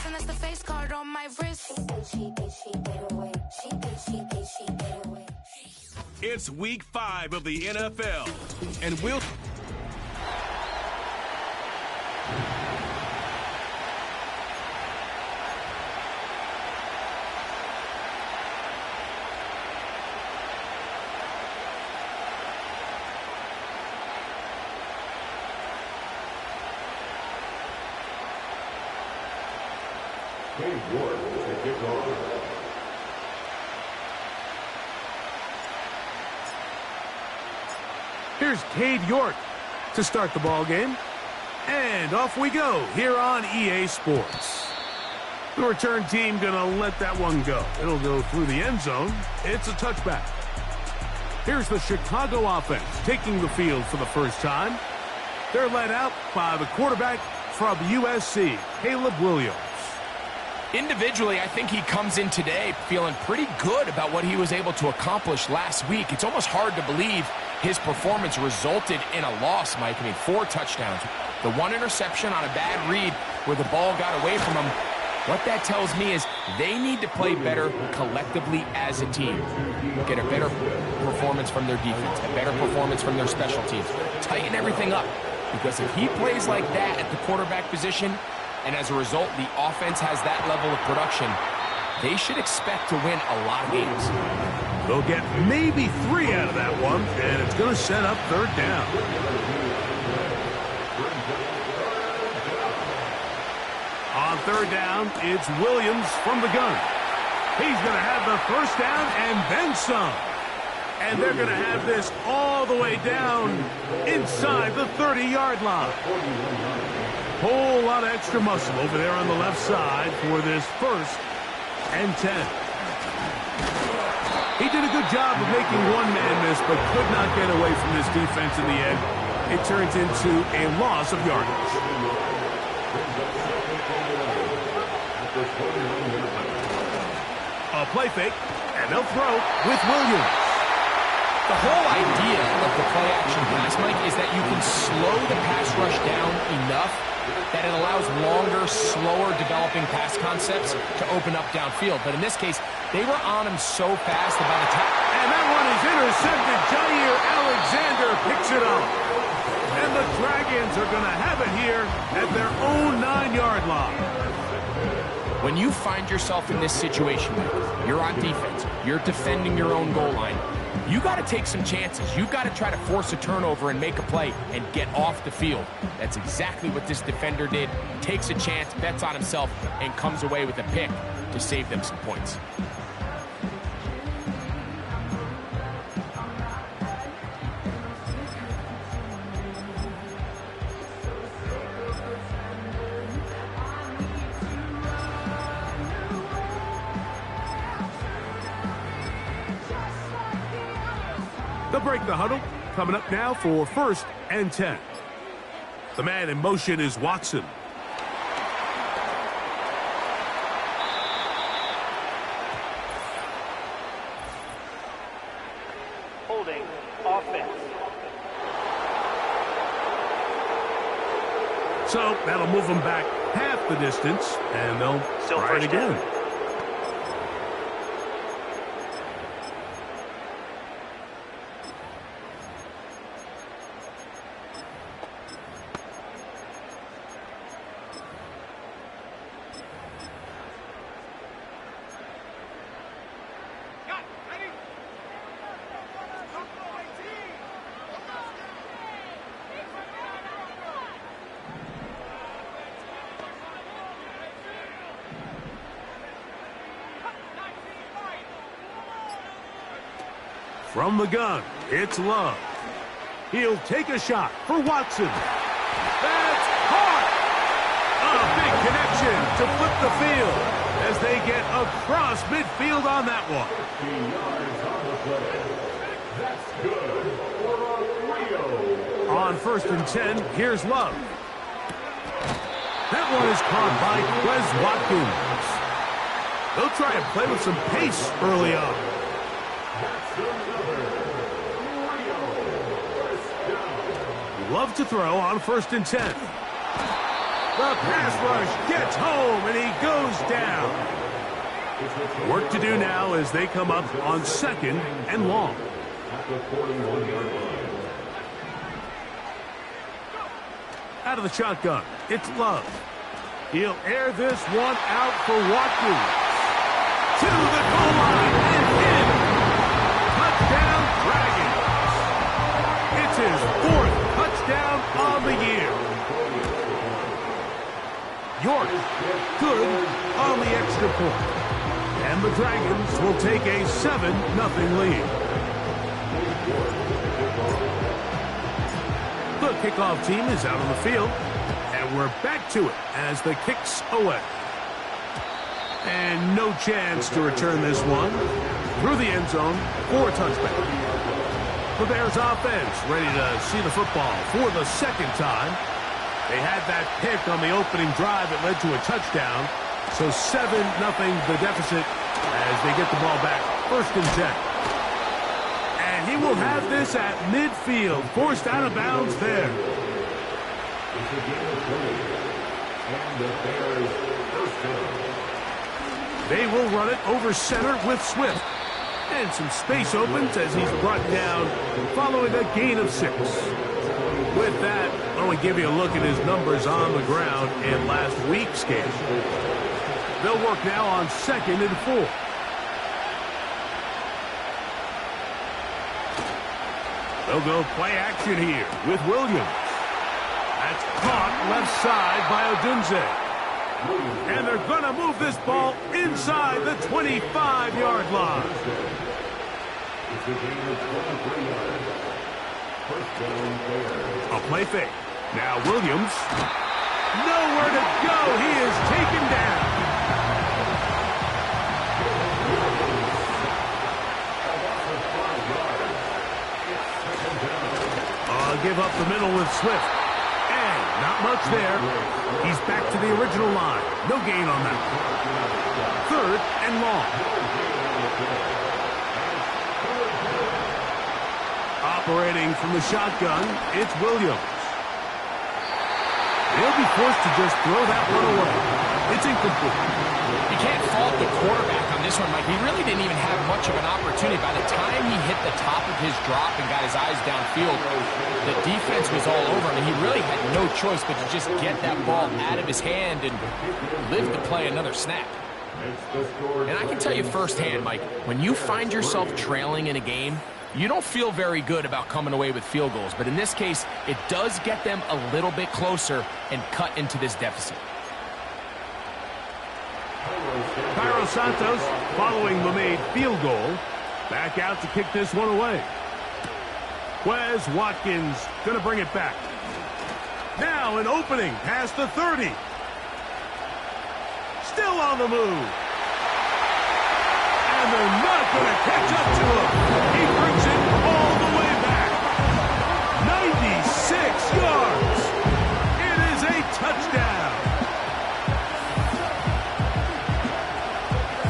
and that's the face card on my wrist. It's week 5 of the NFL, and we'll... Here's Cade York to start the ball game. And off we go here on EA Sports. The return team going to let that one go. It'll go through the end zone. It's a touchback. Here's the Chicago offense taking the field for the first time. They're led out by the quarterback from USC, Caleb Williams. Individually, I think he comes in today feeling pretty good about what he was able to accomplish last week. It's almost hard to believe his performance resulted in a loss, Mike. I mean, 4 touchdowns. The 1 interception on a bad read where the ball got away from him. What that tells me is they need to play better collectively as a team. Get a better performance from their defense, a better performance from their special teams. Tighten everything up. Because if he plays like that at the quarterback position, and as a result, the offense has that level of production, they should expect to win a lot of games. They'll get maybe 3 out of that one, and it's going to set up 3rd down. On 3rd down, it's Williams from the gun. He's going to have the 1st down and then some. And they're going to have this all the way down inside the 30-yard line. Whole lot of extra muscle over there on the left side for this 1st and 10. He did a good job of making one man miss, but could not get away from this defense in the end. It turns into a loss of yardage. A play fake, and they'll throw with Williams. The whole idea of the play-action pass, Mike, is that you can slow the pass rush down enough that it allows longer, slower developing pass concepts to open up downfield. But in this case, they were on him so fast that by the time... And that one is intercepted. Jair Alexander picks it up. And the Dragons are going to have it here at their own 9-yard line. When you find yourself in this situation, you're on defense, you're defending your own goal line, you got to take some chances. You got to try to force a turnover and make a play and get off the field. That's exactly what this defender did. Takes a chance, bets on himself, and comes away with a pick to save them some points. They'll break the huddle. Coming up now for 1st and 10. The man in motion is Watson. Holding offense. So that'll move them back half the distance, and they'll try it again. From the gun, it's Love. He'll take a shot for Watson. That's caught! A big connection to flip the field as they get across midfield on that one. On 1st and 10, here's Love. That one is caught by Quez Watkins. They'll try and play with some pace early on. Love to throw on 1st and 10. The pass rush gets home, and he goes Work to do now as they come up on 2nd and long. Out of the shotgun, it's Love. He'll air this one out for Watkins. To the goal line and in. Touchdown, Dragons. It's his 4th touchdown on the year. York, good on the extra point. And the Dragons will take a 7-0 lead. The kickoff team is out on the field, and we're back to it as the kick's away. And no chance to return this one through the end zone for a touchback. The Bears offense ready to see the football for the 2nd time. They had that pick on the opening drive that led to a touchdown. So 7-0 the deficit as they get the ball back. 1st and 10. And he will have this at midfield. Forced out of bounds there. They will run it over center with Swift. And some space opens as he's brought down following a gain of 6. With that, I want to give you a look at his numbers on the ground in last week's game. They'll work now on 2nd and 4. They'll go play action here with Williams. That's caught left side by Odunze. And they're going to move this ball inside the 25-yard line. A play fake. Now Williams. Nowhere to go. He is taken down. Give up the middle with Swift. And not much there. He's back to the original line. No gain on that. 3rd and long. Operating from the shotgun, it's Williams. He'll be forced to just throw that one away. It's incomplete. You can't fault the quarterback on this one, Mike. He really didn't even have much of an opportunity. By the time he hit the top of his drop and got his eyes downfield, the defense was all over him, and he really had no choice but to just get that ball out of his hand and live to play another snap. And I can tell you firsthand, Mike, when you find yourself trailing in a game, you don't feel very good about coming away with field goals. But in this case, it does get them a little bit closer and cut into this deficit. Cairo Santos, following the made field goal, back out to kick this one away. Wes Watkins going to bring it back. Now an opening past the 30. Still on the move. And they're not going to catch up to him. He brings it all the way back. 96 yards. It is a touchdown.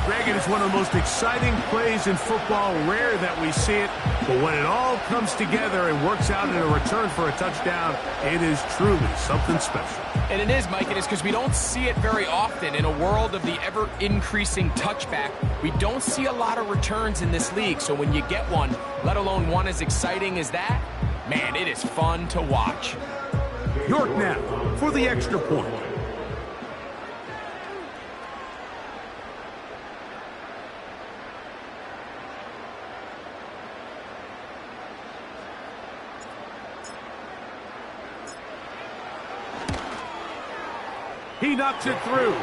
Greg, it is one of the most exciting plays in football. Rare that we see it. But when it all comes together and works out in a return for a touchdown, it is truly something special. And it is, Mike. It is because we don't see it very often. In a world of the ever-increasing touchback, we don't see a lot of returns in this league. So when you get one, let alone one as exciting as that, man, it is fun to watch. York now for the extra point. He knocks it through.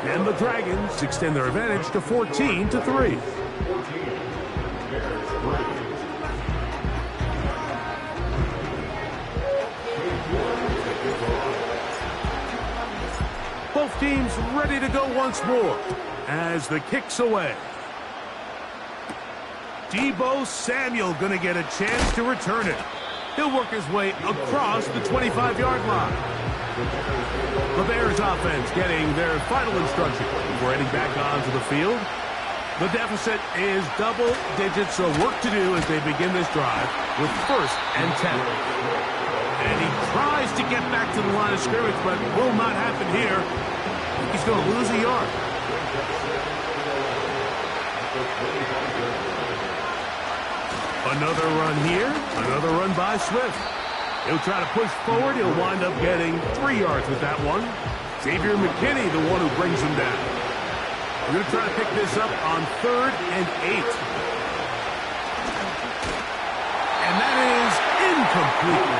And the Dragons extend their advantage to 14-3. Both teams ready to go once more as the kick's away. Deebo Samuel going to get a chance to return it. He'll work his way across the 25-yard line. The Bears offense getting their final instruction before heading back onto the field. The deficit is double digits, so work to do as they begin this drive with 1st and 10. And he tries to get back to the line of scrimmage, but will not happen here. He's going to lose a yard. Another run here. Another run by Swift. He'll try to push forward. He'll wind up getting 3 yards with that one. Xavier McKinney, the one who brings him down. We're going to try to pick this up on 3rd and 8. And that is incomplete.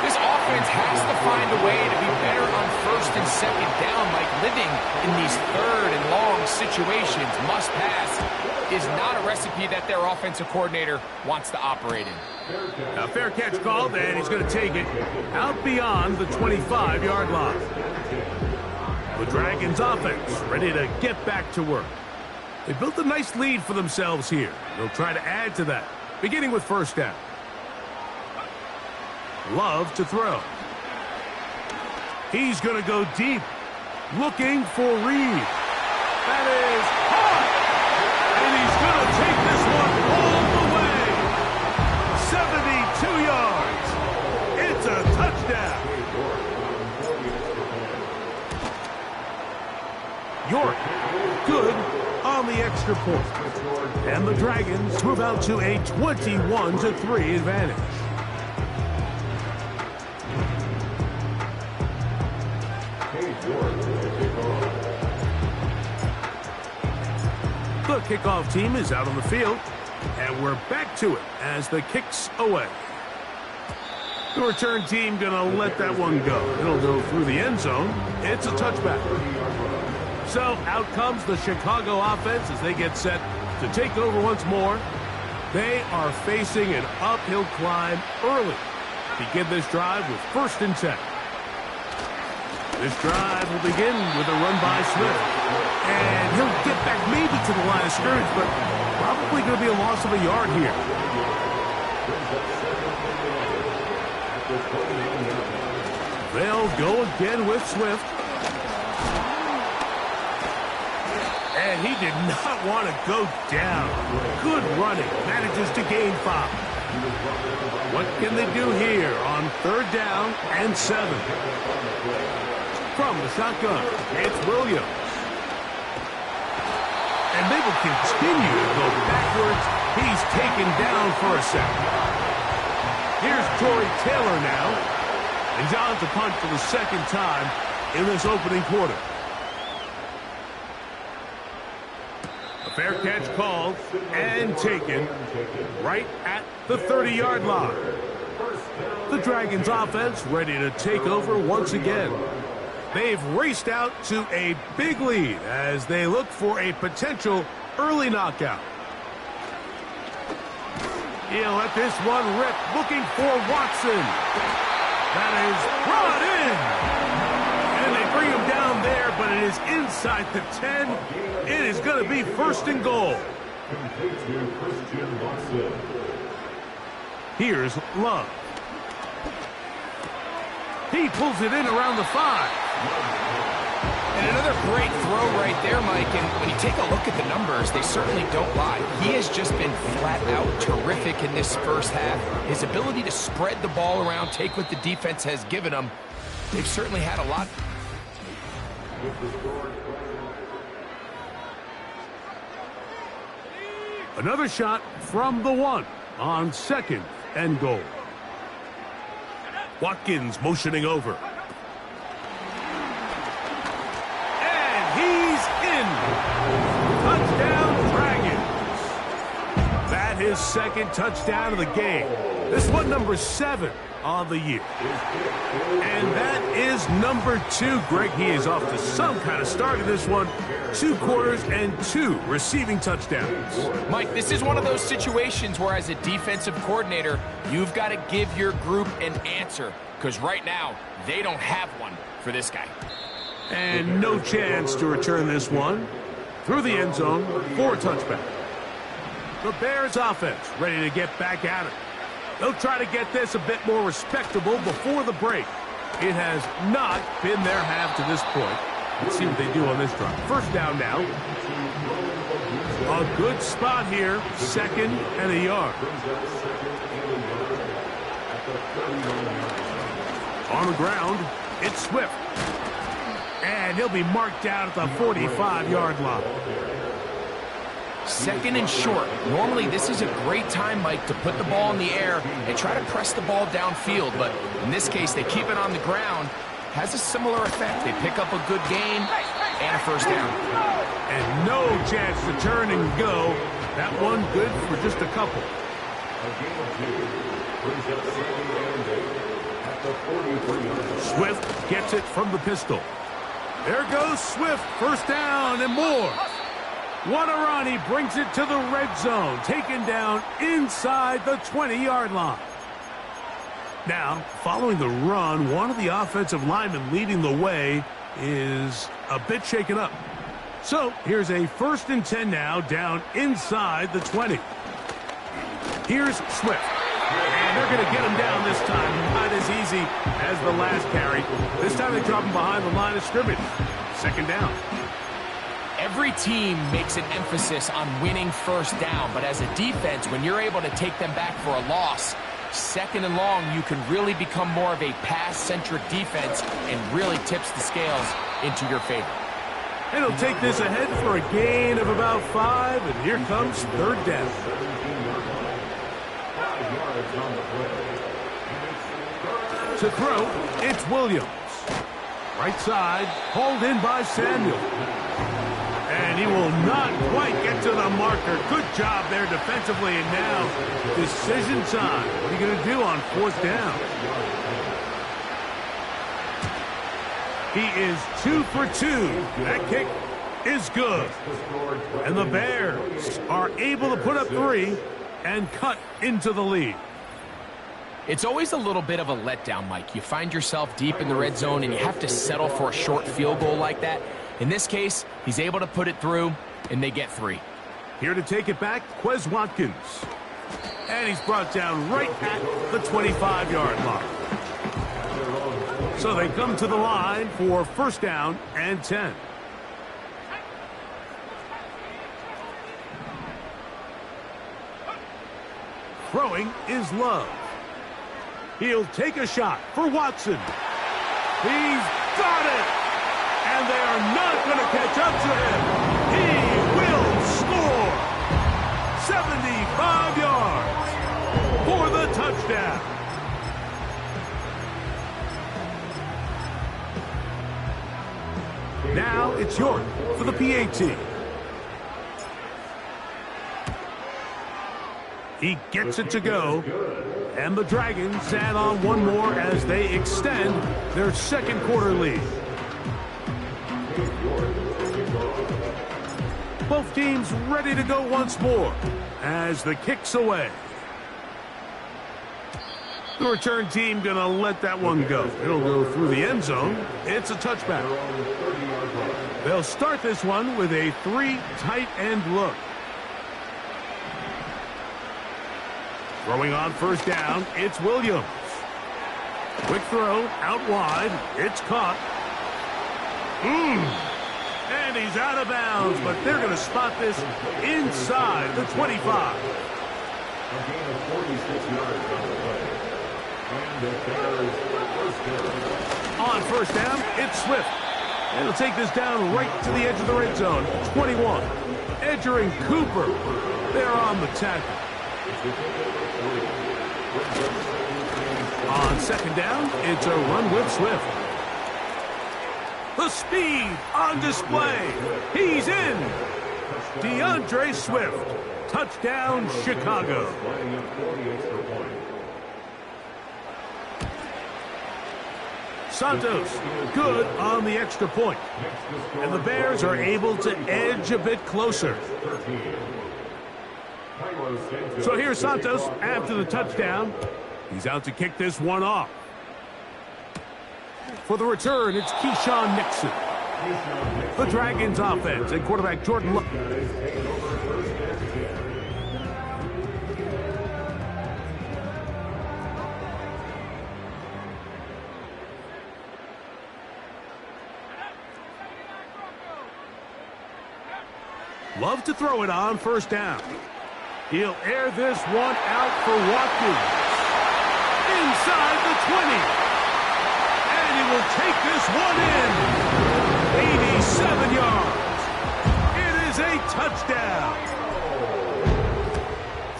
This offense has to find a way to be better on 1st and 2nd down, like living in these 3rd and long situations. Must pass is not a recipe that their offensive coordinator wants to operate in. A fair catch called, and he's going to take it out beyond the 25-yard line. The Dragons offense ready to get back to work. They built a nice lead for themselves here. They'll try to add to that, beginning with 1st down. Love to throw. He's going to go deep, looking for Reed. That is hot, and he's going to take this one all the way. 72 yards. It's a touchdown. York, good on the extra point. And the Dragons move out to a 21-3 advantage. The kickoff team is out on the field, and we're back to it as the kick's away. The return team going to let that one go. It'll go through the end zone. It's a touchback. So out comes the Chicago offense as they get set to take over once more. They are facing an uphill climb early. Begin this drive with 1st and 10. This drive will begin with a run by Swift. And he'll get back maybe to the line of scrimmage, but probably going to be a loss of a yard here. They'll go again with Swift. And he did not want to go down. Good running. Manages to gain 5. What can they do here on 3rd down and 7? From the shotgun, it's Williams. And they will continue to go backwards. He's taken down for a second. Here's Tory Taylor now. And John's to punt for the 2nd time in this opening quarter. A fair catch called and taken right at the 30-yard line. The Dragons offense ready to take over once again. They've raced out to a big lead as they look for a potential early knockout. He'll let this one rip, looking for Watson. That is brought in. And they bring him down there, but it is inside the 10. It is going to be 1st and goal. Here's Love. He pulls it in around the 5. And another great throw right there, Mike. And when you take a look at the numbers, they certainly don't lie. He has just been flat out terrific in this 1st half. His ability to spread the ball around, take what the defense has given him, they've certainly had a lot. Another shot from the 1 on 2nd and goal. Watkins motioning over. And he's in. Touchdown, Dragons. That is 2nd touchdown of the game. This one number 7 on the year. And that is number 2. Greg, he is off to some kind of start in this one. 2 quarters and 2 receiving touchdowns. Mike, this is one of those situations where as a defensive coordinator, you've got to give your group an answer. Because right now, they don't have one for this guy. And no chance to return this one. Through the end zone for a touchback. The Bears offense ready to get back at it. They'll try to get this a bit more respectable before the break. It has not been their half to this point. Let's see what they do on this drive. 1st down now. A good spot here. 2nd and a yard. On the ground, it's Swift. And he'll be marked down at the 45-yard line. 2nd and short. Normally, this is a great time, Mike, to put the ball in the air and try to press the ball downfield. But in this case, they keep it on the ground. Has a similar effect. They pick up a good gain and a 1st down. And no chance to turn and go. That one good for just a couple. Swift gets it from the pistol. There goes Swift, 1st down and more. Wadarani brings it to the red zone, taken down inside the 20-yard line. Now, following the run, one of the offensive linemen leading the way is a bit shaken up. So, here's a 1st and 10 now, down inside the 20. Here's Swift. And they're going to get him down this time. Not as easy as the last carry. This time they drop him behind the line of scrimmage. 2nd down. Every team makes an emphasis on winning 1st down, but as a defense, when you're able to take them back for a loss, 2nd and long, you can really become more of a pass-centric defense and really tips the scales into your favor. And he'll take this ahead for a gain of about 5, and here comes 3rd down. To throw, it's Williams. Right side, hauled in by Samuel. And he will not quite get to the marker. Good job there defensively, and now decision time. What are you going to do on 4th down? He is 2 for 2. That kick is good. And the Bears are able to put up 3 and cut into the lead. It's always a little bit of a letdown, Mike. You find yourself deep in the red zone, and you have to settle for a short field goal like that. In this case, he's able to put it through, and they get 3. Here to take it back, Quez Watkins. And he's brought down right at the 25-yard line. So they come to the line for 1st down and 10. Throwing is Love. He'll take a shot for Watson. He's got it! And they are not going to catch up to him. He will score! 75 yards for the touchdown. Now it's York for the PAT. He gets it to go. And the Dragons add on one more as they extend their 2nd quarter lead. Both teams ready to go once more as the kick's away. The return team going to let that one go. It'll go through the end zone. It's a touchback. They'll start this one with a 3 tight end look. Throwing on 1st down, it's Williams. Quick throw, out wide, it's caught. And he's out of bounds, but they're going to spot this inside the 25. On 1st down, it's Swift. And he'll take this down right to the edge of the red zone, 21. Edger and Cooper, they're on the tackle. On 2nd down, it's a run with Swift. The speed on display. He's in. DeAndre Swift. Touchdown, Chicago. Santos, good on the extra point. And the Bears are able to edge a bit closer. So here's Santos after the touchdown. He's out to kick this one off. For the return, it's Keyshawn Nixon. The Dragons offense and quarterback Jordan Love. Love to throw it on 1st down. He'll air this one out for Watkins. Inside the 20. And he will take this one in. 87 yards. It is a touchdown.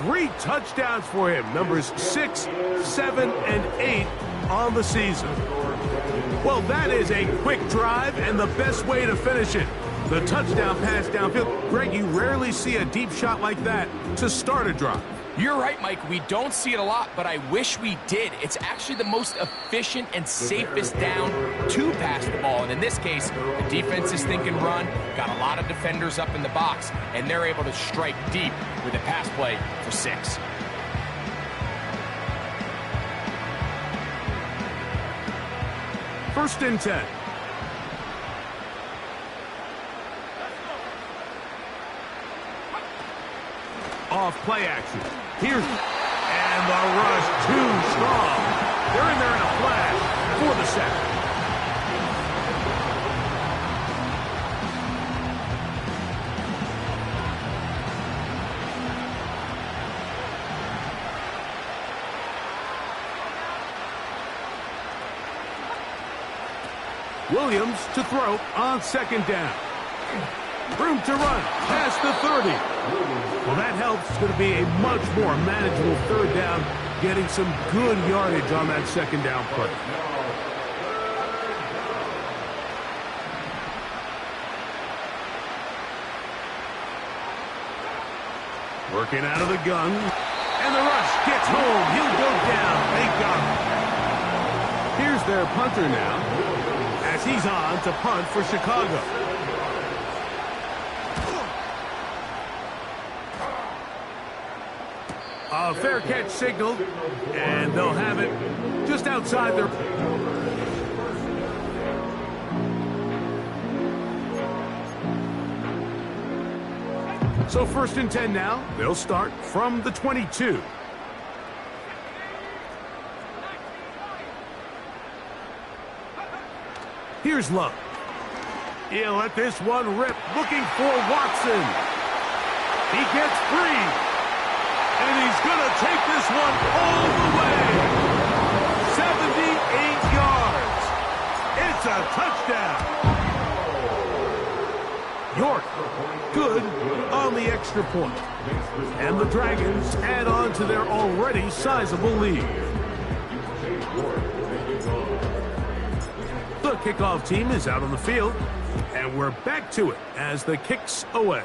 3 touchdowns for him, numbers 6, 7, and 8 on the season. Well, that is a quick drive and the best way to finish it. The touchdown pass downfield. Greg, you rarely see a deep shot like that to start a drive. You're right, Mike. We don't see it a lot, but I wish we did. It's actually the most efficient and safest down to pass the ball. And in this case, the defense is thinking run, got a lot of defenders up in the box, and they're able to strike deep with a pass play for 6. First and 10. Off play action. Here's and the rush too strong. They're in there in a flash for the sack. Williams to throw on second down. Room to run past the 30. Well, that helps. It's going to be a much more manageable third down, getting some good yardage on that second down play. Working out of the gun. And the rush gets home. He'll go down. Thank God. Here's their punter now, as he's on to punt for Chicago. A fair catch signaled, and they'll have it just outside their... So first and 10 now. They'll start from the 22. Here's Love. He'll let this one rip, looking for Watson. He gets free. And he's going to take this one all the way. 78 yards. It's a touchdown. York, good on the extra point. And the Dragons add on to their already sizable lead. The kickoff team is out on the field. And we're back to it as the kick's away.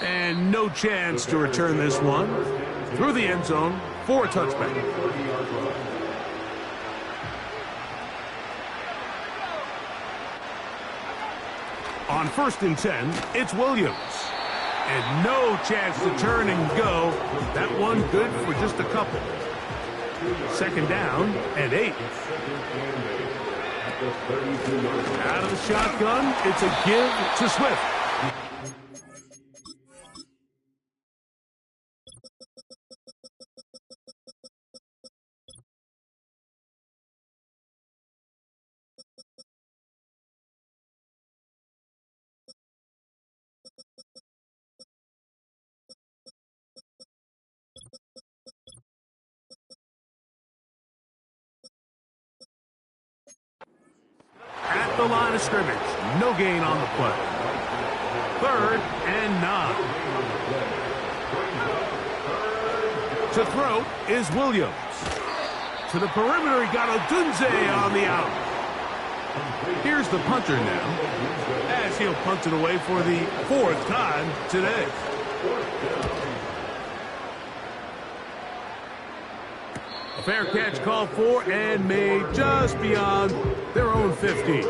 And no chance to return this one through the end zone for a touchback. On first and 10, it's Williams. And no chance to turn and go. That one good for just a couple. Second down and 8. Out of the shotgun, it's a give to Swift. At the line of scrimmage, no gain on the play. 3rd and 9. To throw is Williams. To the perimeter, he got Odunze on the out. Here's the punter now, as he'll punt it away for the 4th time today. A fair catch called for and made just beyond their own 15.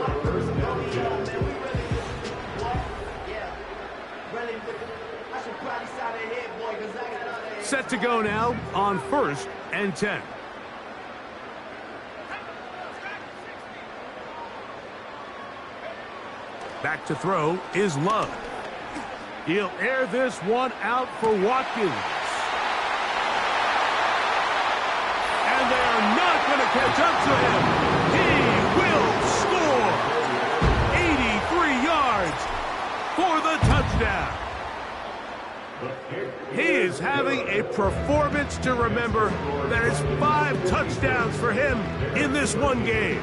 Set to go now on first and 10. Back to throw is Love. He'll air this one out for Watkins. And they are not going to catch up to him. He will score. 83 yards for the touchdown. He is having a performance to remember. That is 5 touchdowns for him in this one game.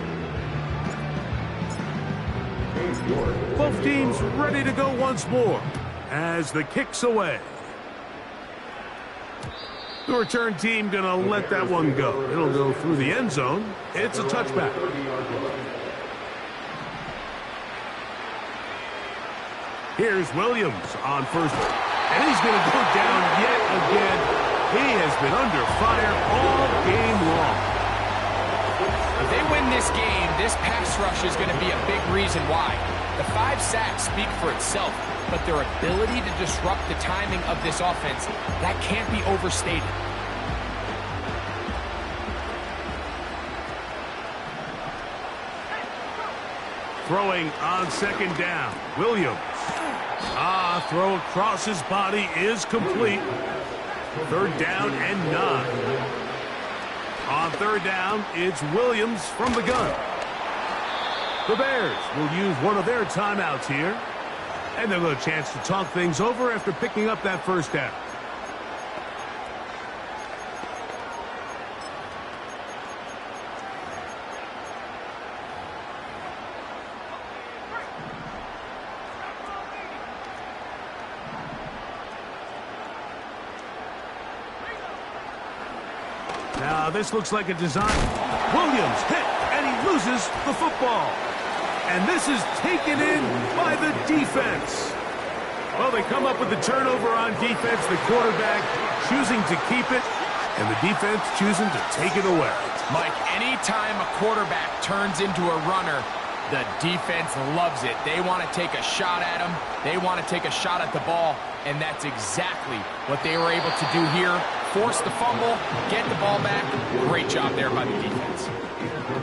Both teams ready to go once more as the kick's away. The return team going to let that one go. It'll go through the end zone. It's a touchback. Here's Williams on first. And he's going to go down yet again. He has been under fire all game long. If they win this game, this pass rush is going to be a big reason why. The 5 sacks speak for itself, but their ability to disrupt the timing of this offense, that can't be overstated. Throwing on second down, Williams. Throw across his body is complete. Third down and 9. On third down, it's Williams from the gun. The Bears will use one of their timeouts here. And they'll get a chance to talk things over after picking up that first down. Now this looks like a design. Williams hit, and he loses the football. And this is taken in by the defense. Well, they come up with the turnover on defense. The quarterback choosing to keep it, and the defense choosing to take it away. Mike, anytime a quarterback turns into a runner, the defense loves it. They want to take a shot at him. They want to take a shot at the ball, and that's exactly what they were able to do here. Force the fumble, get the ball back. Great job there by the defense.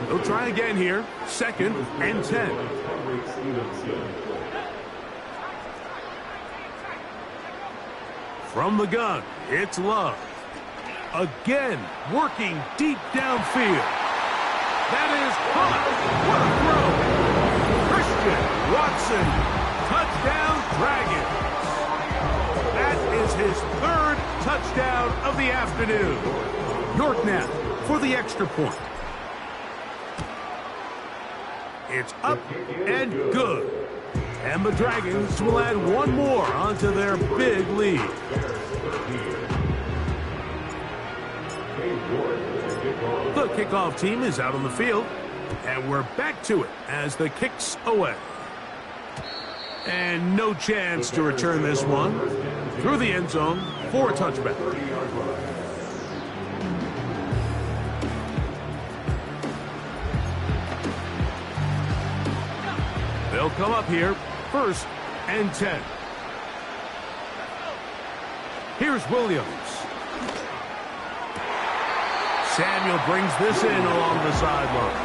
They'll try again here. 2nd and 10. From the gun, it's Love. Again, working deep downfield. That is caught. What a throw. Christian Watson, touchdown Dragons. That is his 3rd touchdown of the afternoon. York now for the extra point. It's up and good. And the Dragons will add one more onto their big lead. The kickoff team is out on the field, and we're back to it as the kick's away. And no chance to return this one through the end zone for a touchback. They'll come up here, 1st and 10. Here's Williams. Samuel brings this in along the sideline.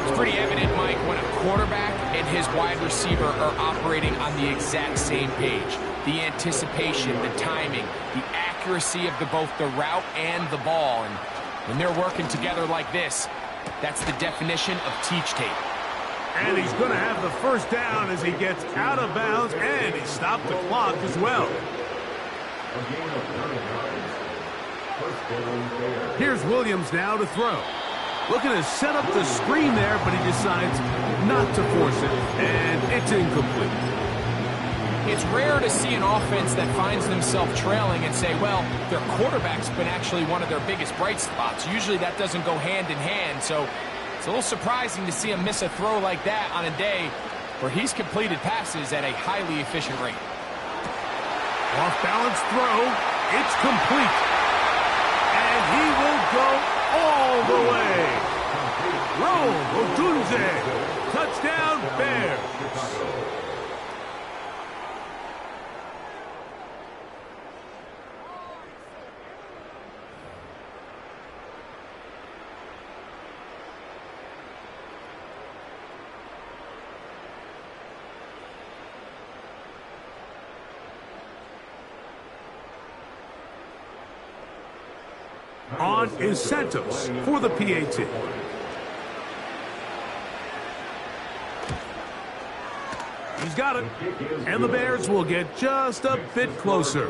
It's pretty evident, Mike, when a quarterback and his wide receiver are operating on the exact same page. The anticipation, the timing, the accuracy of both the route and the ball. And when they're working together like this, that's the definition of teach tape. And he's going to have the first down as he gets out of bounds, and he stopped the clock as well. Here's Williams now to throw. Looking to set up the screen there, but he decides not to force it, and it's incomplete. It's rare to see an offense that finds themselves trailing and say, well, their quarterback's been actually one of their biggest bright spots. Usually that doesn't go hand in hand, so it's a little surprising to see him miss a throw like that on a day where he's completed passes at a highly efficient rate. Off-balance throw. It's complete. And he will go all the way. Rome Odunze. Touchdown, Bears. On is Santos for the PAT. He's got it. And the Bears will get just a bit closer.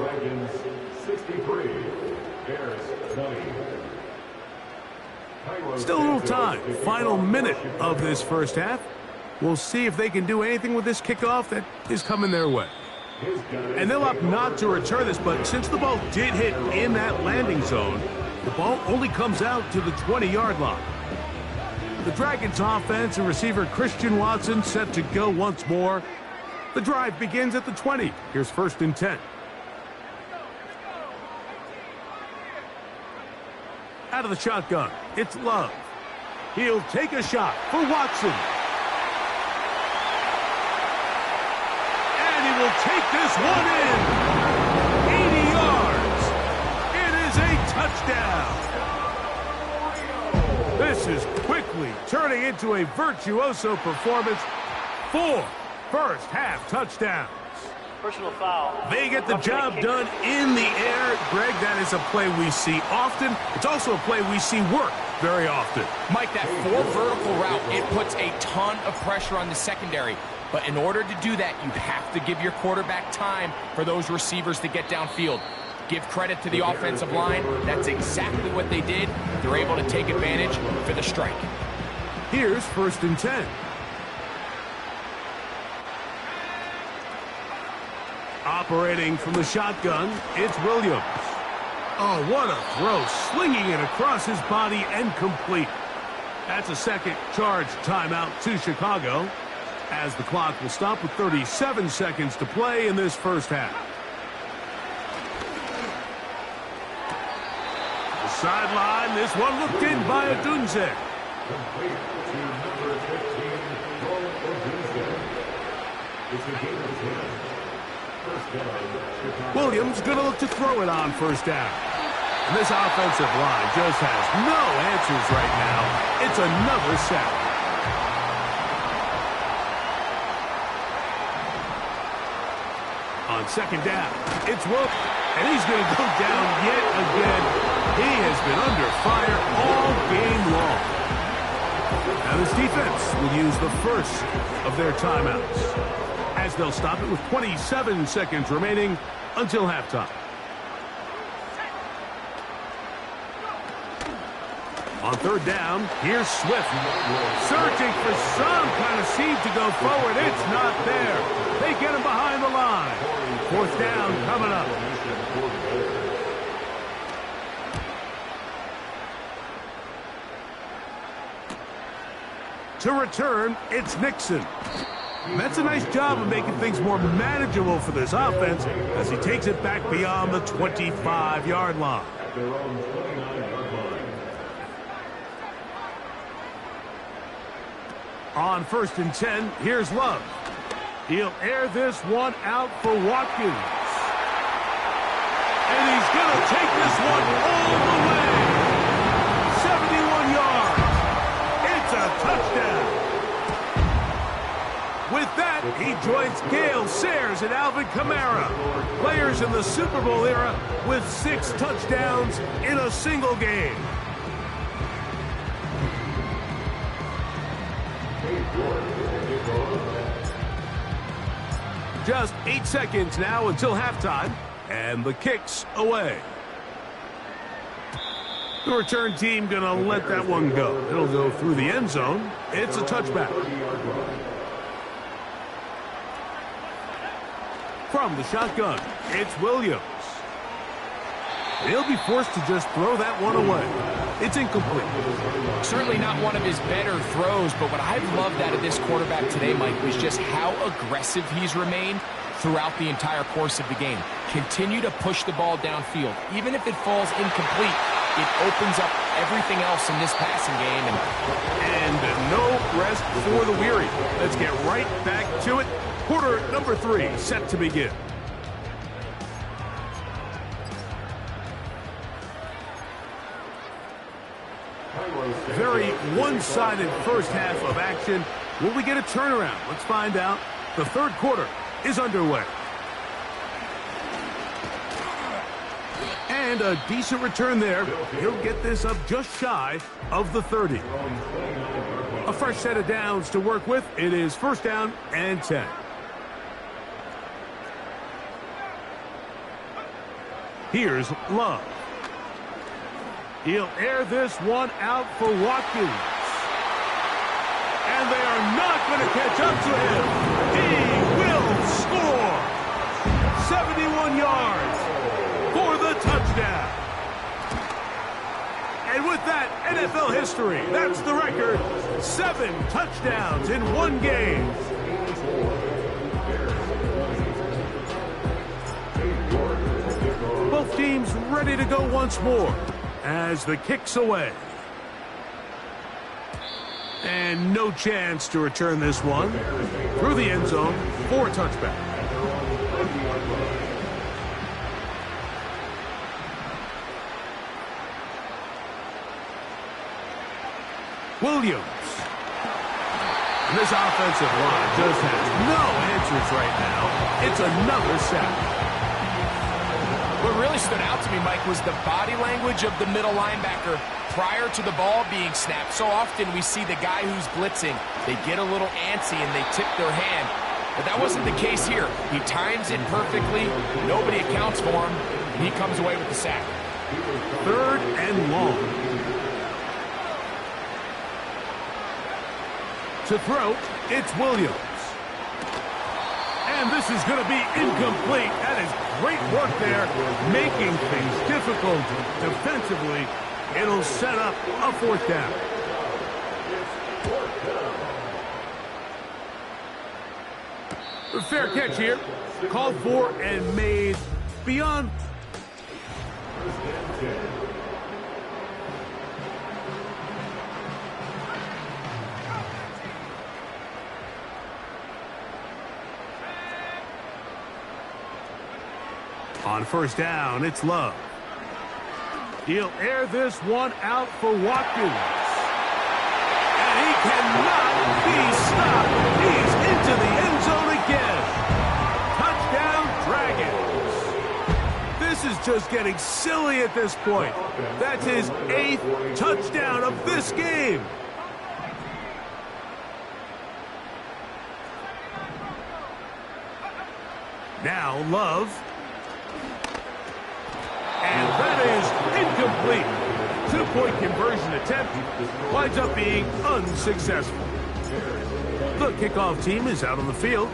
Still a little time. Final minute of this first half. We'll see if they can do anything with this kickoff that is coming their way. And they'll opt not to return this, but since the ball did hit in that landing zone, the ball only comes out to the 20-yard line. The Dragons offense and receiver Christian Watson set to go once more. The drive begins at the 20. Here's 1st and 10. Out of the shotgun, it's Love. He'll take a shot for Watson. And he will take this one in. 80 yards. It is a touchdown. This is quickly turning into a virtuoso performance. 4 first-half touchdowns. Personal foul. They get the job done in the air. Greg, that is a play we see often. It's also a play we see work very often. Mike, that 4 vertical route, it puts a ton of pressure on the secondary. But in order to do that, you have to give your quarterback time for those receivers to get downfield. Give credit to the offensive line. That's exactly what they did. They're able to take advantage for the strike. Here's 1st and 10. Operating from the shotgun, it's Williams. Oh, what a throw. Slinging it across his body and complete. That's a second charge timeout to Chicago, as the clock will stop with 37 seconds to play in this first half. The sideline, this one looked in by Odunze. Williams going to look to throw it on 1st down. And this offensive line just has no answers right now. It's another sack. On 2nd down, it's Wolf, and he's going to go down yet again. He has been under fire all game long. Now this defense will use the first of their timeouts, as they'll stop it with 27 seconds remaining until halftime. On 3rd down, here's Swift. Searching for some kind of seed to go forward. It's not there. They get him behind the line. 4th down coming up. To return, it's Nixon. That's a nice job of making things more manageable for this offense as he takes it back beyond the 25-yard line. On 1st and 10, here's Love. He'll air this one out for Watkins. And he's going to take this one all the way. 71 yards. It's a touchdown. With that, he joins Gale Sayers and Alvin Kamara, players in the Super Bowl era with 6 touchdowns in a single game. Just 8 seconds now until halftime, and the kick's away. The return team going to let that one go. It'll go through the end zone. It's a touchback. From the shotgun, it's Williams. He'll be forced to just throw that one away. It's incomplete. Certainly not one of his better throws, but what I've loved out of this quarterback today, Mike, was just how aggressive he's remained throughout the entire course of the game. Continue to push the ball downfield. Even if it falls incomplete, it opens up everything else in this passing game. And no rest for the weary. Let's get right back to it. Quarter number 3 set to begin. Very one-sided first half of action. Will we get a turnaround? Let's find out. The 3rd quarter is underway. And a decent return there. He'll get this up just shy of the 30. A fresh set of downs to work with. It is 1st down and 10. Here's Love. He'll air this one out for Watkins. And they are not going to catch up to him. He will score. NFL history. That's the record. 7 touchdowns in one game. Both teams ready to go once more as the kick's away. And no chance to return this one. Through the end zone for a touchback. Williams. And this offensive line just has no answers right now. It's another sack. What really stood out to me, Mike, was the body language of the middle linebacker prior to the ball being snapped. So often we see the guy who's blitzing, they get a little antsy and they tip their hand. But that wasn't the case here. He times it perfectly. Nobody accounts for him. And he comes away with the sack. 3rd and long. To throw, it's Williams. And this is going to be incomplete. That is great work there, making things difficult defensively. It'll set up a 4th down. A fair catch here. Called for and made beyond. On 1st down, it's Love. He'll air this one out for Watkins. And he cannot be stopped. He's into the end zone again. Touchdown, Dragons. This is just getting silly at this point. That's his 8th touchdown of this game. Now Love. And that is incomplete. 2-point conversion attempt winds up being unsuccessful. The kickoff team is out on the field,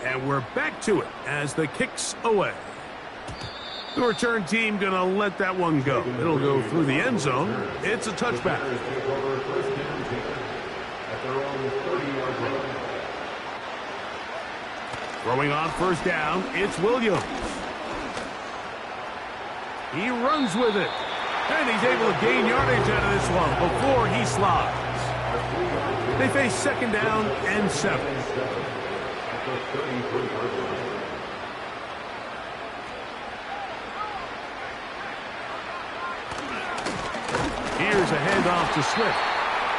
and we're back to it as the kick's away. The return team going to let that one go. It'll go through the end zone. It's a touchback. Throwing on 1st down, it's Williams. He runs with it. And he's able to gain yardage out of this one before he slides. They face 2nd down and 7. Here's a handoff to Swift.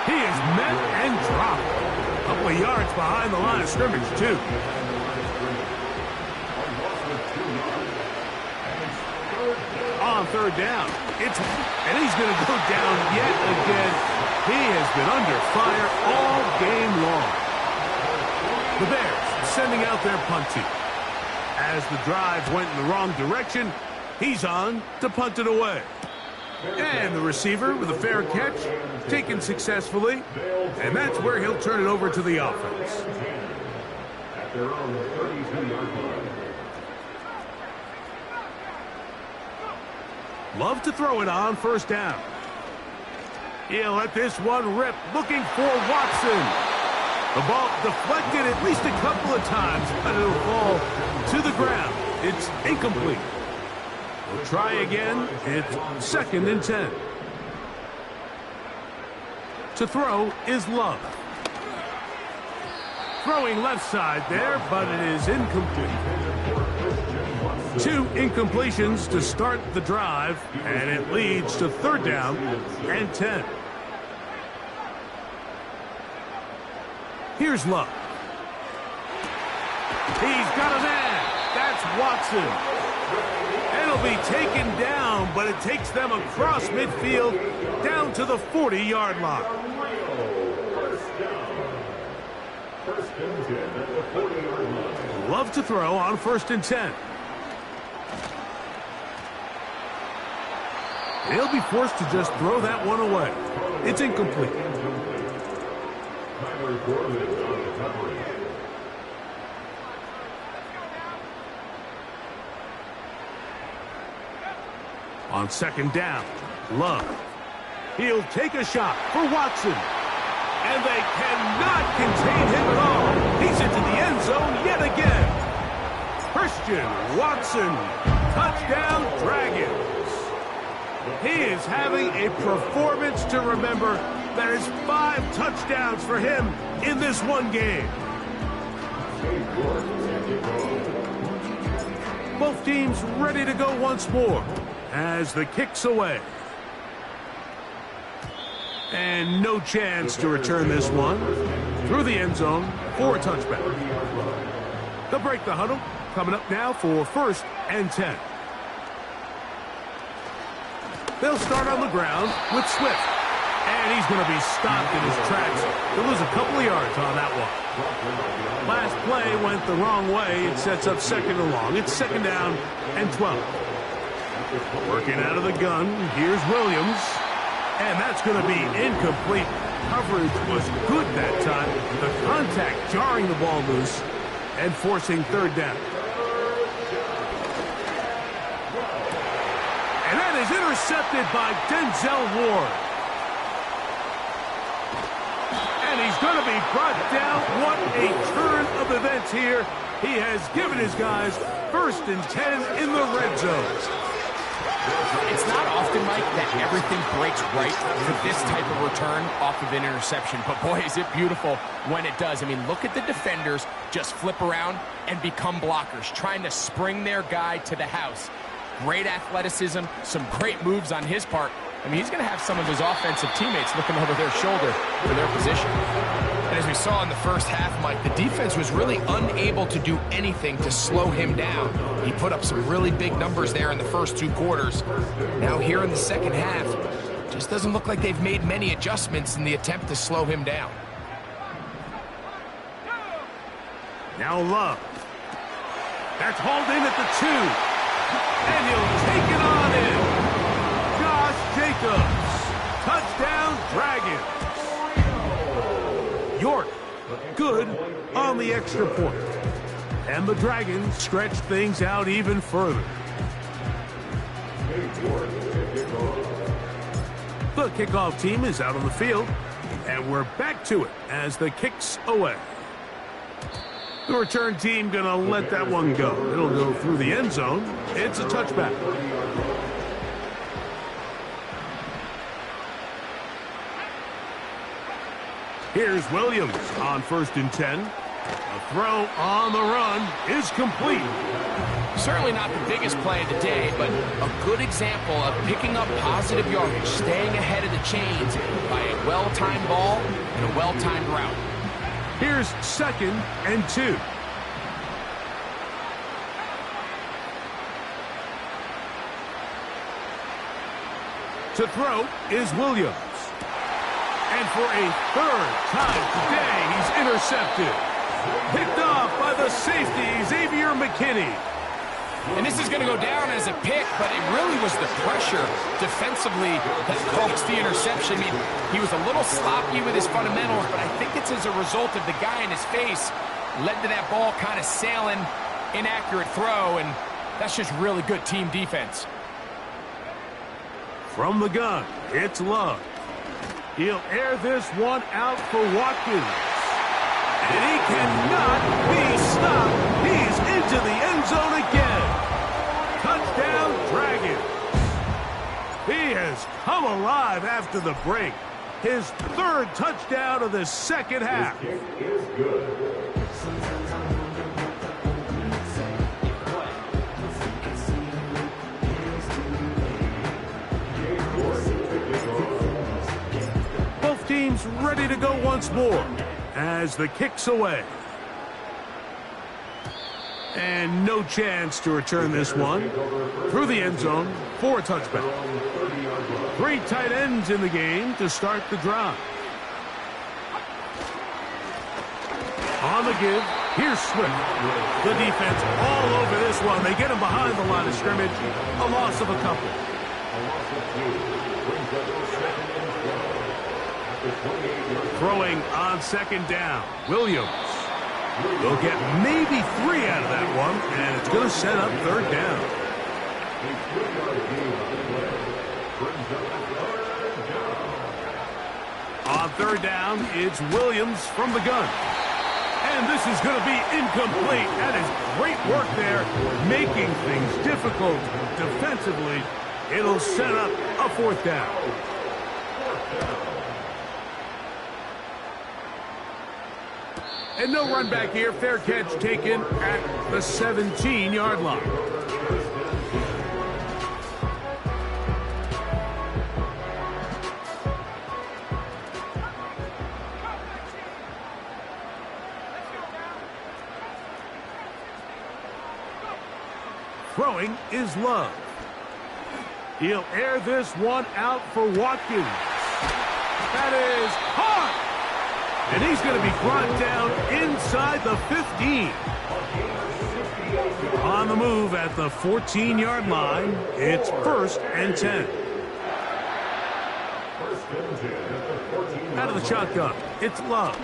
He is met and dropped. A couple of yards behind the line of scrimmage, too. On 3rd down, and he's going to go down yet again. He has been under fire all game long. The Bears sending out their punt team. As the drive went in the wrong direction, he's on to punt it away. And the receiver with a fair catch, taken successfully, and that's where he'll turn it over to the offense. At their own 32-yard line. Love to throw it on 1st down. He'll let this one rip, looking for Watson. The ball deflected at least a couple of times, but it'll fall to the ground. It's incomplete. We'll try again. It's 2nd and 10. To throw is Love. Throwing left side there, but it is incomplete. 2 incompletions to start the drive, and it leads to 3rd down and 10. Here's Love. He's got a man. That's Watson. It'll be taken down, but it takes them across midfield down to the 40-yard line. Love to throw on 1st and 10. He'll be forced to just throw that one away. It's incomplete. On 2nd down, Love. He'll take a shot for Watson. And they cannot contain him at all. He's into the end zone yet again. Christian Watson, touchdown Dragons. He is having a performance to remember. There's 5 touchdowns for him in this one game. Both teams ready to go once more as the kick's away. And no chance to return this one through the end zone for a touchback. They'll break the huddle. Coming up now for 1st and 10. They'll start on the ground with Swift. And he's going to be stopped in his tracks. He'll lose a couple of yards on that one. Last play went the wrong way. It sets up 2nd and long. It's 2nd down and 12. Working out of the gun. Here's Williams. And that's going to be incomplete. Coverage was good that time. The contact jarring the ball loose and forcing 3rd down. And that is intercepted by Denzel Ward. And he's going to be brought down. What a turn of events here. He has given his guys 1st and 10 in the red zone. It's not often, Mike, that everything breaks right for this type of return off of an interception. But, boy, is it beautiful when it does. I mean, look at the defenders just flip around and become blockers, trying to spring their guy to the house. Great athleticism, some great moves on his part. I mean, he's going to have some of his offensive teammates looking over their shoulder for their position. And as we saw in the first half, Mike, the defense was really unable to do anything to slow him down. He put up some really big numbers there in the first 2 quarters. Now here in the second half, just doesn't look like they've made many adjustments in the attempt to slow him down. Now Love. That's hauled in at the 2. And he'll take it on in. Josh Jacobs. Touchdown, Dragons. York, good on the extra point. And the Dragons stretch things out even further. The kickoff team is out on the field. And we're back to it as the kick's away. The return team going to let that one go. It'll go through the end zone. It's a touchback. Here's Williams on 1st and 10. A throw on the run is complete. Certainly not the biggest play of the day, but a good example of picking up positive yardage, staying ahead of the chains by a well-timed ball and a well-timed route. Here's 2nd and 2. To throw is Williams. And for a 3rd time today, he's intercepted. Picked off by the safety, Xavier McKinney. And this is going to go down as a pick, but it really was the pressure defensively that caused the interception. I mean, he was a little sloppy with his fundamentals, but I think it's as a result of the guy in his face led to that ball kind of sailing, inaccurate throw, and that's just really good team defense. From the gun, it's Love. He'll air this one out for Watkins. And he cannot be stopped. He's into the end zone again. Touchdown, Dragons. He has come alive after the break. His 3rd touchdown of the second half. Both teams ready to go once more as the kick's away. And no chance to return this one through the end zone for a touchback. 3 tight ends in the game to start the drive. On the give, here's Swift. The defense all over this one. They get him behind the line of scrimmage. A loss of a couple. Throwing on 2nd down. Williams. They'll get maybe 3 out of that one, and it's going to set up 3rd down. On third down, it's Williams from the gun. And this is going to be incomplete. That is great work there, making things difficult defensively. It'll set up a fourth down. And no run back here. Fair catch taken at the 17-yard line. Throwing is Love. He'll air this one out for Watkins. That is hard. And he's going to be brought down inside the 15. On the move at the 14-yard line, it's 1st and 10. Out of the shotgun, it's Love.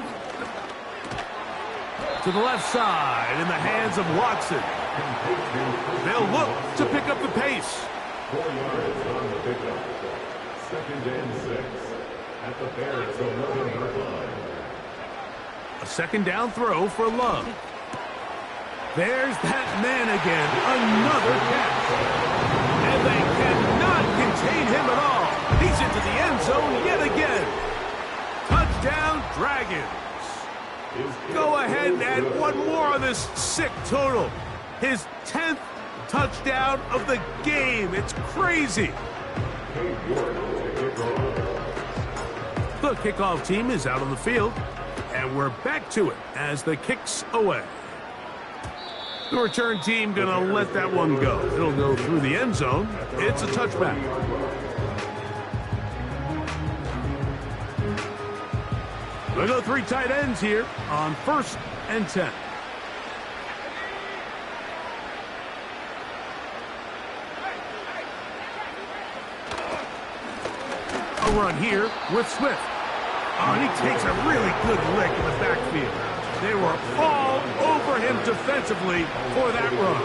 To the left side in the hands of Watson. They'll look to pick up the pace. 4 yards on the pickup. 2nd and 6 at the Bears' 11-yard line. A 2nd down throw for Love. There's that man again. Another catch. And they cannot contain him at all. He's into the end zone yet again. Touchdown, Dragons. Go ahead and add one more on this sick total. His 10th touchdown of the game. It's crazy. The kickoff team is out on the field, and we're back to it as the kick's away. The return team gonna let that one go. It'll go through the end zone. It's a touchback. We'll go 3 tight ends here on 1st and 10. A run here with Swift. Oh, and he takes a really good lick in the backfield. They were all over him defensively for that run.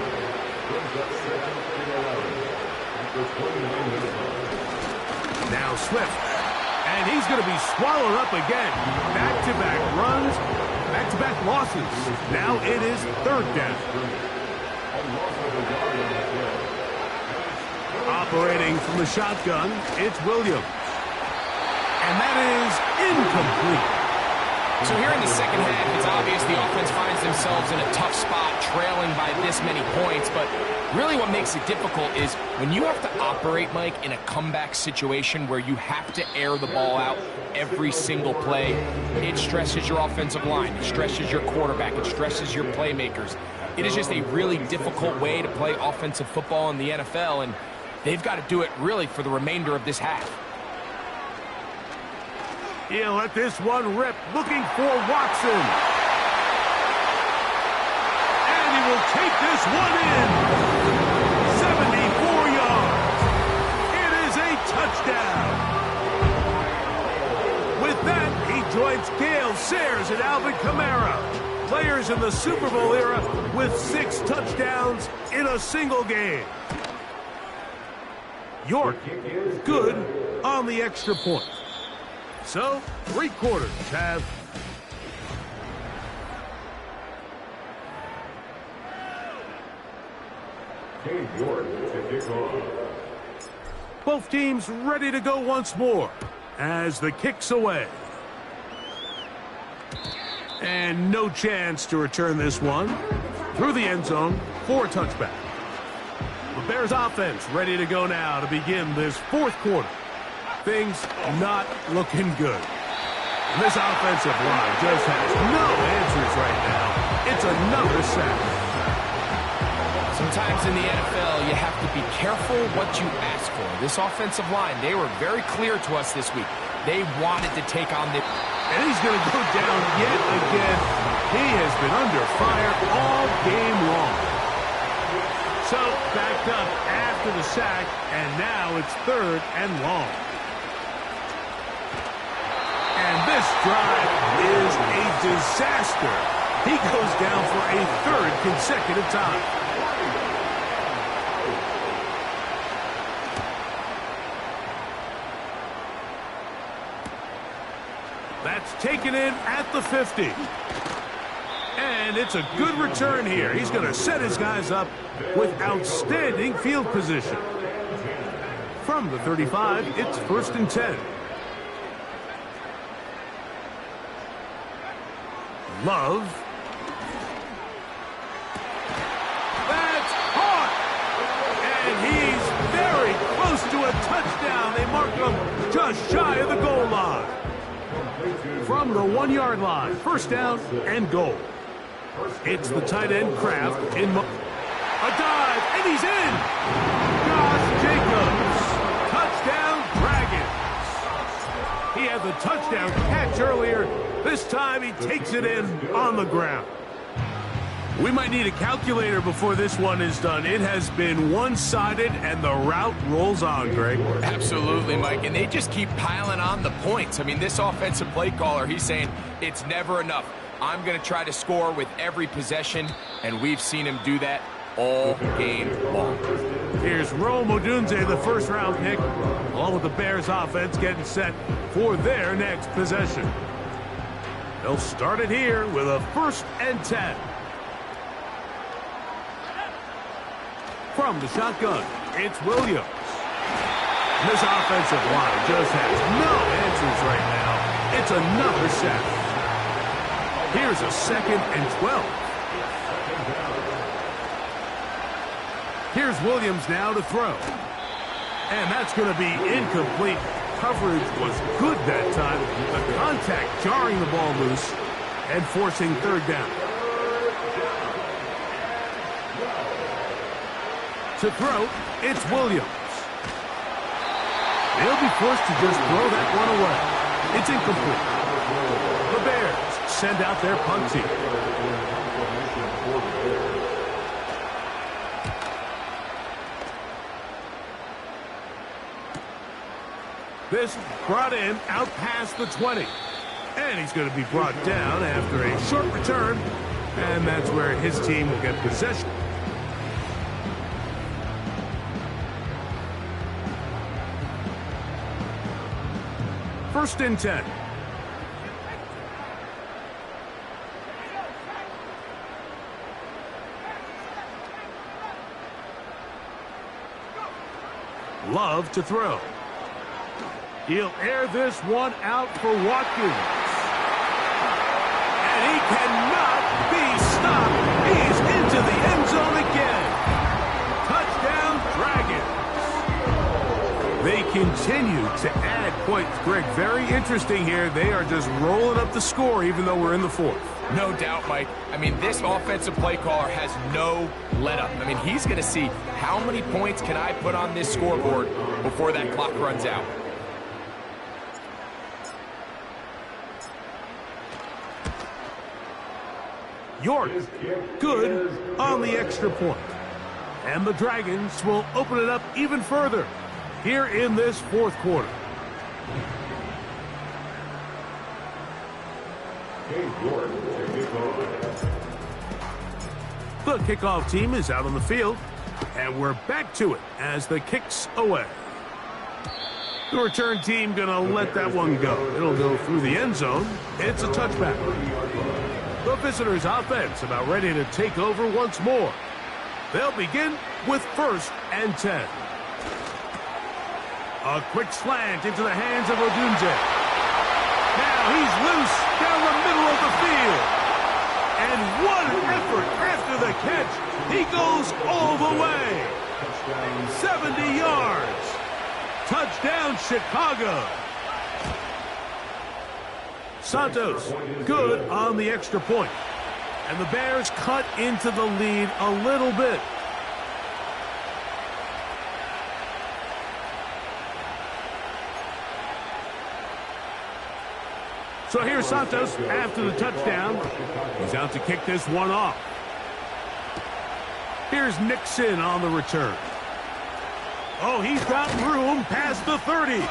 Now Swift. And he's going to be swallowed up again. Back-to-back runs, back-to-back losses. Now it is 3rd down. Operating from the shotgun, it's Williams. And that is incomplete. So here in the second half, it's obvious the offense finds themselves in a tough spot, trailing by this many points. But really what makes it difficult is when you have to operate, Mike, in a comeback situation where you have to air the ball out every single play, it stresses your offensive line, it stresses your quarterback, it stresses your playmakers. It is just a really difficult way to play offensive football in the NFL, and they've got to do it really for the remainder of this half. He'll let this one rip, looking for Watson. And he will take this one in. 74 yards. It is a touchdown. With that, he joins Gale Sayers and Alvin Kamara, players in the Super Bowl era with 6 touchdowns in a single game. York, good on the extra point. So, 3 quarters have Cade York to kick off. both teams ready to go once more as the kick's away. And no chance to return this one through the end zone for a touchback. The Bears offense ready to go now to begin this 4th quarter. Things not looking good. And this offensive line just has no answers right now. It's another sack. Sometimes in the NFL, you have to be careful what you ask for. This offensive line, they were very clear to us this week. They wanted to take on the... And he's going to go down yet again. He has been under fire all game long. So, backed up after the sack, and now it's 3rd and long. And this drive is a disaster. He goes down for a 3rd consecutive time. That's taken in at the 50. And it's a good return here. He's going to set his guys up with outstanding field position. From the 35, it's 1st and 10. Love. That's caught. And he's very close to a touchdown. They mark him just shy of the goal line. From the 1-yard line, 1st down and goal. It's the tight end Kraft in a dive, and he's in. Josh Jacobs, touchdown Dragons. He had the touchdown catch earlier. This time he takes it in on the ground. We might need a calculator before this one is done. It has been one-sided, and the route rolls on, Greg. Absolutely, Mike, and they just keep piling on the points. I mean, this offensive play caller, he's saying it's never enough. I'm going to try to score with every possession, and we've seen him do that all game long. Here's Rome Odunze, the first-round pick, along with the Bears offense getting set for their next possession. They'll start it here with a 1st and 10. From the shotgun, it's Williams. This offensive line just has no answers right now. It's another sack. Here's a 2nd and 12. Here's Williams now to throw. And that's going to be incomplete. Coverage was good that time. The contact jarring the ball loose and forcing 3rd down. To throw, it's Williams. They'll be forced to just throw that one away. It's incomplete. The Bears send out their punt team. This brought in out past the 20. And he's going to be brought down after a short return. And that's where his team will get possession. First and 10. Love to throw. He'll air this one out for Watkins. And he cannot be stopped. He's into the end zone again. Touchdown, Dragons. They continue to add points. Greg, very interesting here. They are just rolling up the score even though we're in the 4th. No doubt, Mike. I mean, this offensive play caller has no let-up. I mean, he's going to see how many points can I put on this scoreboard before that clock runs out. York, good on the extra point. And the Dragons will open it up even further here in this 4th quarter. The kickoff team is out on the field, and we're back to it as the kick's away. The return team going to let that one go. It'll go through the end zone. It's a touchback. The visitors' offense about ready to take over once more. They'll begin with 1st and 10. A quick slant into the hands of Odunze. Now he's loose down the middle of the field. And what an effort after the catch. He goes all the way. 70 yards. Touchdown, Chicago. Santos, good on the extra point. And the Bears cut into the lead a little bit. So here's Santos after the touchdown. He's out to kick this one off. Here's Nixon on the return. Oh, he's got room past the 30.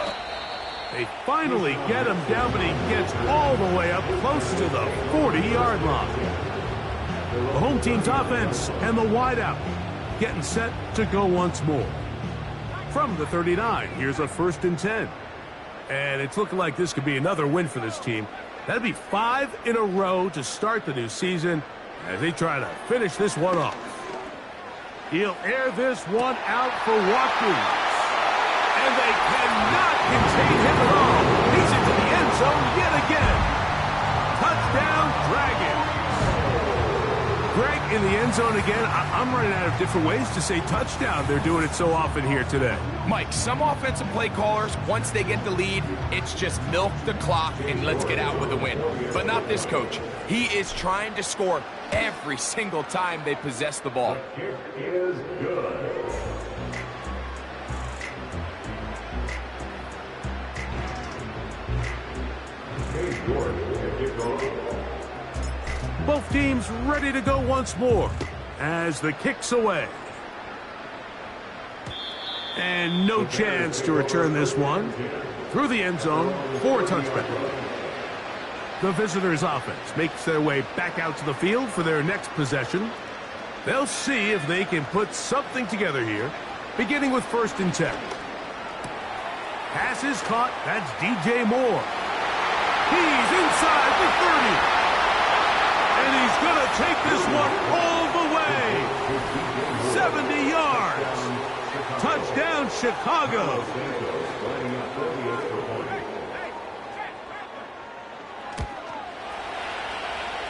They finally get him down, but he gets all the way up close to the 40-yard line. The home team's offense and the wideout getting set to go once more. From the 39, here's a 1st and 10. And it's looking like this could be another win for this team. That'd be 5 in a row to start the new season as they try to finish this one off. He'll air this one out for Watkins. And they cannot contain him at all. He's into the end zone yet again. Touchdown, Dragons. Greg, in the end zone again. I'm running out of different ways to say touchdown. They're doing it so often here today. Mike, some offensive play callers, once they get the lead, it's just milk the clock and let's get out with a win. But not this coach. He is trying to score every single time they possess the ball. The kick is good. Cade York will kick off. Both teams ready to go once more as the kick's away. And no chance to return this one through the end zone for a touchback. The visitors' offense makes their way back out to the field for their next possession. They'll see if they can put something together here, beginning with 1st and 10. Pass is caught. That's DJ Moore. He's inside the 30. And he's going to take this one all the way. 70 yards. Touchdown, Chicago.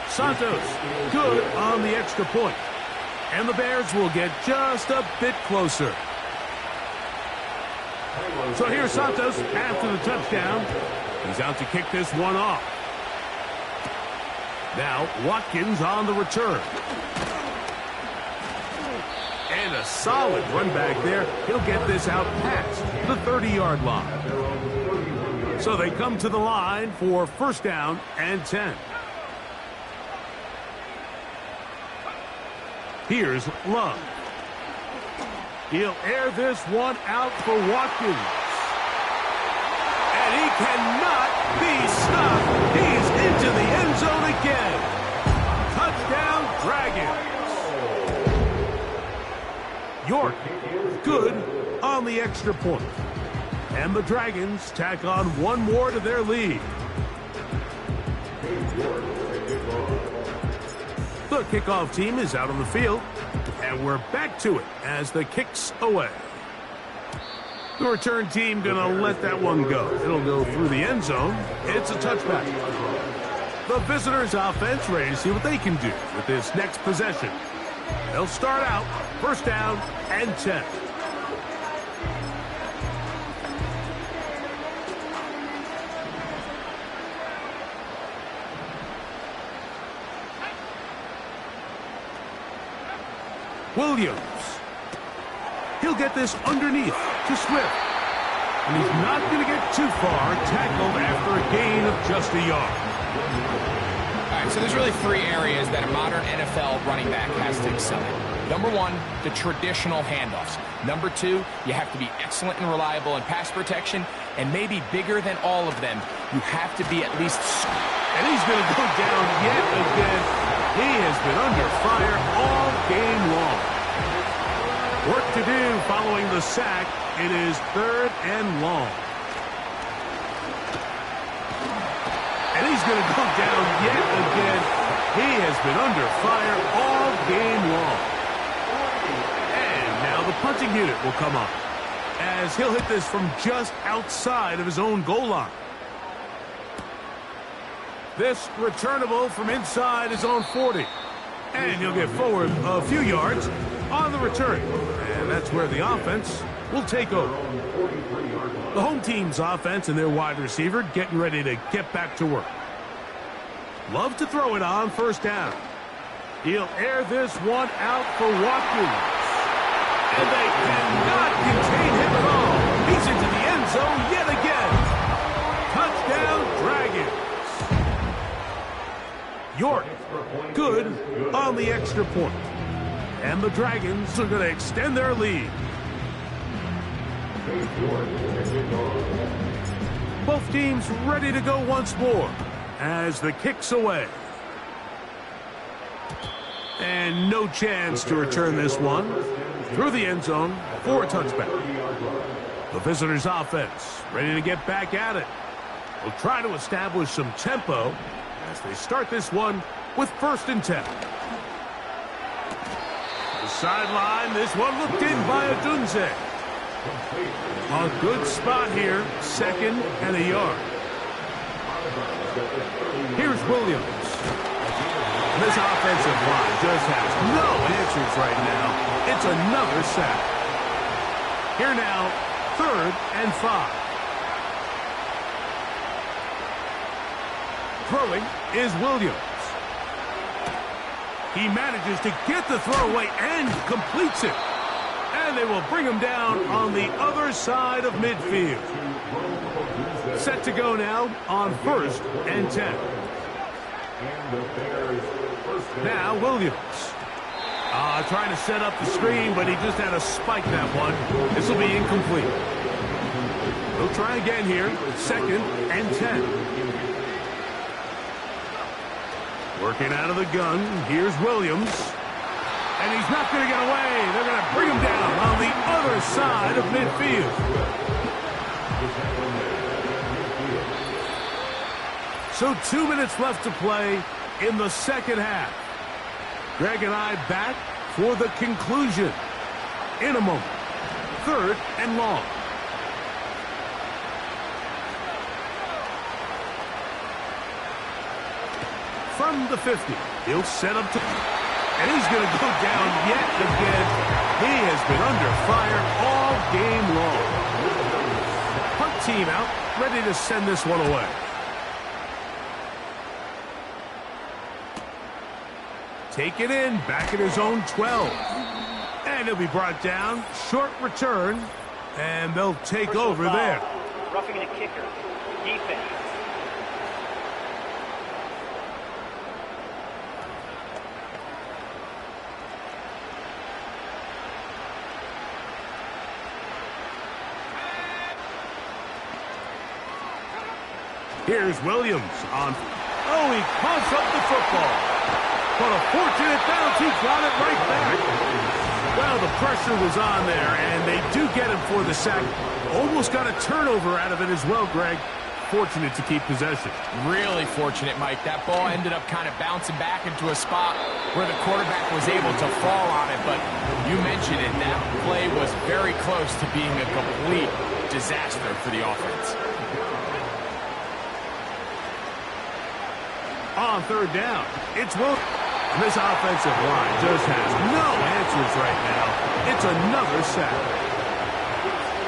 Santos, good on the extra point. And the Bears will get just a bit closer. So here's Santos after the touchdown. He's out to kick this one off. Now, Watkins on the return. And a solid run back there. He'll get this out past the 30-yard line. So they come to the line for 1st down and 10. Here's Love. He'll air this one out for Watkins. And he cannot be stopped. He's into the end zone again. Touchdown, Dragons. York, good on the extra point. And the Dragons tack on one more to their lead. The kickoff team is out on the field. And we're back to it as the kick's away. The return team going to let that one go. It'll go through the end zone. It's a touchback. The visitors' offense ready to see what they can do with this next possession. They'll start out 1st down and 10. Williams. He'll get this underneath to Swift. And he's not going to get too far, tackled after a gain of just a yard. All right, so there's really 3 areas that a modern NFL running back has to excel in. Number 1, the traditional handoffs. Number 2, you have to be excellent and reliable in pass protection. And maybe bigger than all of them, you have to be at least... And he's going to go down yet again. He has been under fire all game long. Work to do following the sack. It is 3rd and long. And he's going to go down yet again. He has been under fire all game long. And now the punting unit will come up as he'll hit this from just outside of his own goal line. This returnable from inside his own 40. And he'll get forward a few yards on the return. And that's where the offense will take over. The home team's offense and their wide receiver getting ready to get back to work. Love to throw it on 1st down. He'll air this one out for Watkins. And they cannot contain him at all. He's into the end zone yet again. Touchdown, Dragons. York, good on the extra point. And the Dragons are going to extend their lead. Both teams ready to go once more as the kick's away. And no chance to return this one through the end zone for a touchback. The visitors' offense ready to get back at it. will try to establish some tempo as they start this one with 1st and 10. The sideline, this one looked in by Odunze. A good spot here, 2nd and a yard. Here's Williams. This offensive line just has no answers right now. It's another sack. Here now, 3rd and 5. Throwing is Williams. He manages to get the throw away and completes it. And they will bring him down on the other side of midfield. Set to go now on 1st and 10. Now Williams. Trying to set up the screen, but he just had to spike that one. This will be incomplete. He'll try again here. 2nd and 10. Working out of the gun. Here's Williams. And he's not going to get away. They're going to bring him down on the other side of midfield. So 2 minutes left to play in the 2nd half. Greg and I back for the conclusion in a moment. 3rd and long. From the 50, he'll set up to... And he's going to go down yet again. He has been under fire all game long. Punt team out, ready to send this one away. Take it in, back at his own 12. And he'll be brought down. Short return, and they'll take over there. Roughing the kicker. Defense. Here's Williams on. Oh, he coughs up the football. But a fortunate bounce, he got it right back. Well, the pressure was on there, and they do get him for the sack. Almost got a turnover out of it as well, Greg. Fortunate to keep possession. Really fortunate, Mike. That ball ended up kind of bouncing back into a spot where the quarterback was able to fall on it. But you mentioned it, that play was very close to being a complete disaster for the offense. On 3rd down, it's Williams. This offensive line just has no answers right now. It's another sack.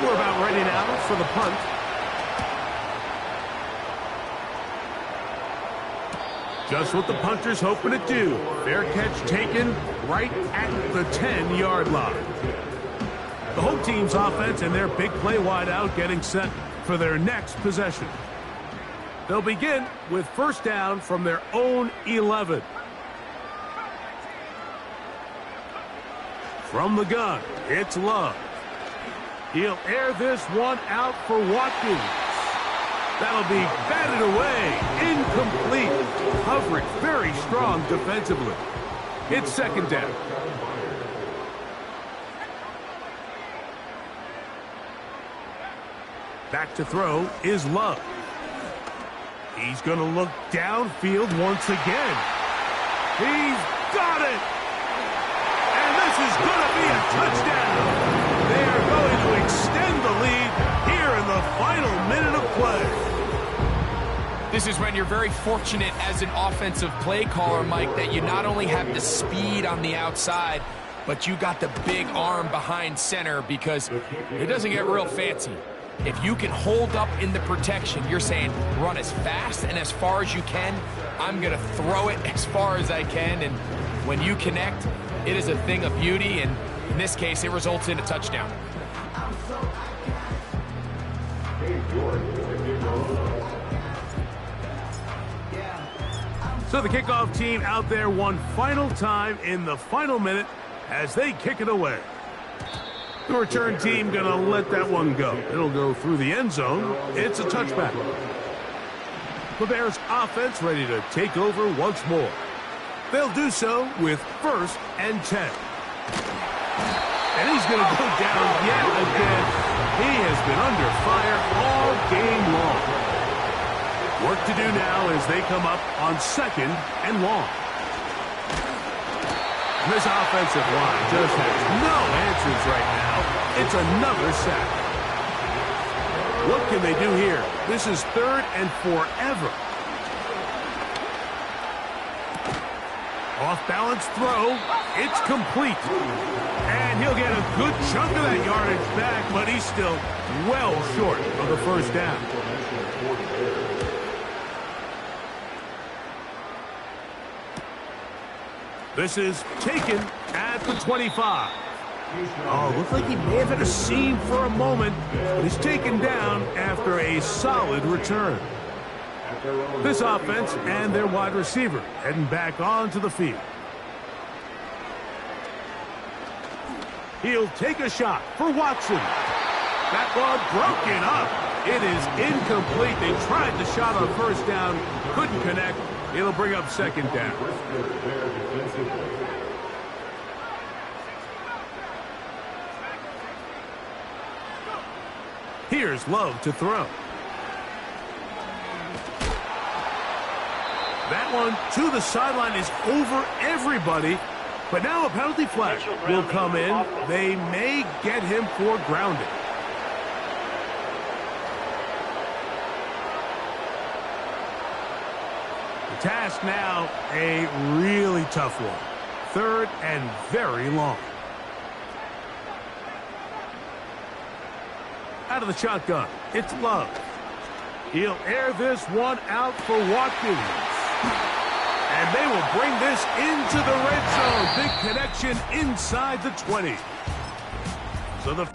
We're about ready now for the punt. Just what the punter's hoping to do. Fair catch taken right at the 10-yard line. The home team's offense and their big play wideout getting set for their next possession. They'll begin with 1st down from their own 11. From the gun, it's Love. He'll air this one out for Watkins. That'll be batted away. Incomplete. Coverage very strong defensively. It's 2nd down. Back to throw is Love. He's going to look downfield once again. He's got it! And this is going to be a touchdown. They are going to extend the lead here in the final minute of play. This is when you're very fortunate as an offensive play caller, Mike, that you not only have the speed on the outside, but you got the big arm behind center, because it doesn't get real fancy. If you can hold up in the protection, you're saying run as fast and as far as you can. I'm going to throw it as far as I can. And when you connect, it is a thing of beauty. And in this case, it results in a touchdown. So the kickoff team out there one final time in the final minute as they kick it away. The return team going to let that one go. It'll go through the end zone. It's a touchback. The Bears offense ready to take over once more. They'll do so with 1st and 10. And he's going to go down yet again. He has been under fire all game long. Work to do now as they come up on 2nd and long. And this offensive line just has no answers right now. It's another sack. What can they do here? This is 3rd and forever. Off-balance throw. It's complete. And he'll get a good chunk of that yardage back, but he's still well short of the first down. This is taken at the 25. Oh, looks like he may have had a seam for a moment, but he's taken down after a solid return. This offense and their wide receiver heading back onto the field. He'll take a shot for Watson. That ball broken up. It is incomplete. They tried the shot on first down, couldn't connect. It'll bring up 2nd down. Here's Love to throw. That one to the sideline is over everybody. But now a penalty flag will come in. They may get him for grounding. The task now, a really tough one. 3rd and very long. Out of the shotgun, it's Love. He'll air this one out for Watkins. And they will bring this into the red zone. Big connection inside the 20. So the